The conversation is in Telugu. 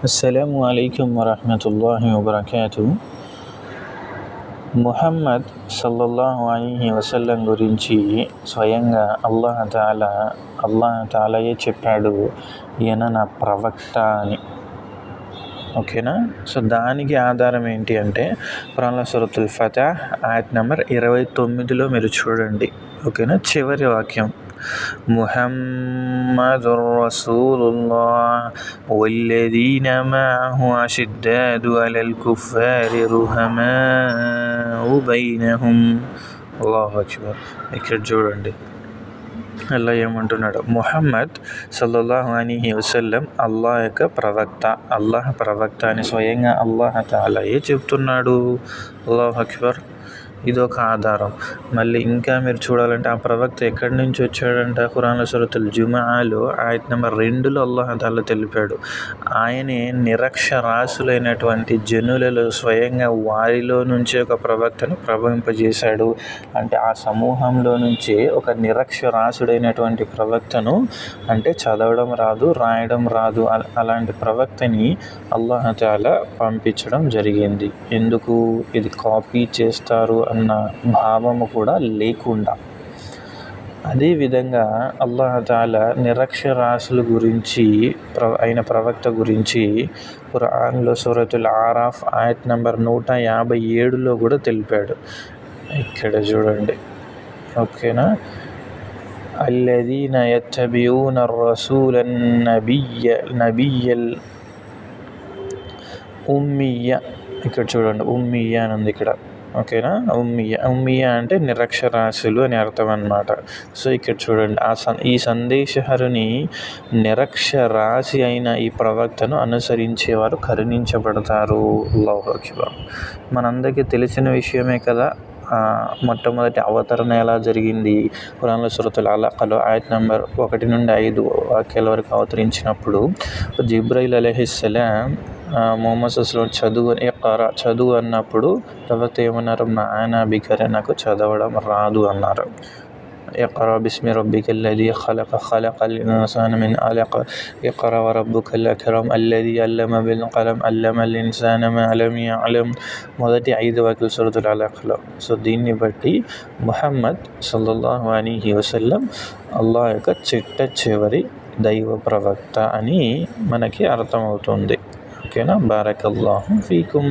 అస్సలాము అలైకుం వరహ్మతుల్లాహి వబరకాతుహు. ముహమ్మద్ సల్లల్లాహు అలైహి వసల్లం గురించి స్వయంగా అల్లాహ్ తాలాయే చెప్పాడు, ఈయన నా ప్రవక్త అని. ఓకేనా. సో దానికి ఆధారం ఏంటి అంటే ఖురాన్లో సూరతుల్ ఫతహ్ ఆయత్ నెంబర్ 29లో మీరు చూడండి. ఓకేనా. చివరి వాక్యం ముహమ్మదుర్ రసూలుల్లాహ్ వల్లదీన మఅహు అషిద్దాదు అలల్ కుఫారి రుహమాఉ బైనహుం. అల్లాహు అక్బర్. ఇక్కడ చూడండి అల్లాహ్ ఏమంటున్నాడు. ముహమ్మద్ సల్లల్లాహు అలైహి వసల్లం అల్లాహ్ ప్రవక్త అని స్వయంగా అల్లాహ్ తాలాయే చెప్తున్నాడు. అల్లాహు అక్బర్. ఇదొక ఆధారం. మళ్ళీ ఇంకా మీరు చూడాలంటే ఆ ప్రవక్త ఎక్కడి నుంచి వచ్చాడంట. ఖురాన్లో సూరతుల్ జుమాలో ఆయత్ నెంబర్ 2లో అల్లాహ్ తాలా తెలిపాడు, ఆయనే నిరక్షరాస్యులైనటువంటి జనులలో స్వయంగా వారిలో నుంచి ఒక ప్రవక్తను ప్రవహింపజేశాడు. అంటే ఆ సమూహంలో నుంచే ఒక నిరక్షరాస్యుడైనటువంటి ప్రవక్తను, అంటే చదవడం రాదు, రాయడం రాదు, అలాంటి ప్రవక్తని అల్లాహ్ తాలా పంపించడం జరిగింది. ఎందుకు? ఇది కాపీ చేస్తారు అన్న భావము కూడా లేకుండా. అదేవిధంగా అల్లాహ్ తాలా నిరక్షరాస్యుల గురించి అయిన ప్రవక్త గురించి ఖురాన్లో సూరతుల్ ఆరాఫ్ ఆయత్ నెంబర్ 157లో కూడా తెలిపాడు. ఇక్కడ చూడండి. ఓకేనా. అల్లదీన యత్తబిఊన రసూలన్ నబియ్యల్ ఉమ్మియ్య. ఇక్కడ చూడండి, ఉమ్మియ్య అని ఉంది ఇక్కడ. ఓకేనా. ఉమ్మియ్య అంటే నిరక్షరాస్యులు అని అర్థం అన్నమాట. సో ఇక్కడ చూడండి, ఈ సందేశహరుని నిరక్షరాసి అయిన ఈ ప్రవక్తను అనుసరించేవారు కరుణించబడతారు. అల్లాహు అక్బర్. మనందరికీ తెలిసిన విషయమే కదా మొట్టమొదటి అవతరణ ఎలా జరిగింది. ఖురాన్లో సూరతుల్ అలఖ్లో ఆయత్ నెంబర్ 1 నుండి 5 వాక్యాల వరకు అవతరించినప్పుడు జిబ్రైల్ అలైహిస్సలాం ముహమ్మద్ సల్లల్లాహు చదువు అన్నప్పుడు ప్రవక్త ఏమన్నారు? మానా బికరే, నాకు చదవడం రాదు అన్నారు. ఇఖ్రా బిస్మి రబ్బికల్లదీ ఖలఖ ఖలఖల్ ఇన్సాన మిన్ అలఖ ఇఖ్రా వరబ్బుకల్ అక్రమ్ అల్లదీ అల్లమ బిల్ కలం అల్లమల్ ఇన్సాన మా లమ్ యఅలమ్. మొదటి 5 వాక్యాలు సూరతుల్ అలఖ్లో. సో దీన్ని బట్టి ముహమ్మద్ సల్లల్లాహు అలైహి వసల్లం అల్లాహ్ యొక్క చిట్ట చివరి దైవ ప్రవక్త అని మనకి అర్థమవుతుంది. ఓకేనా. బారకల్లాహు ఫీకుం.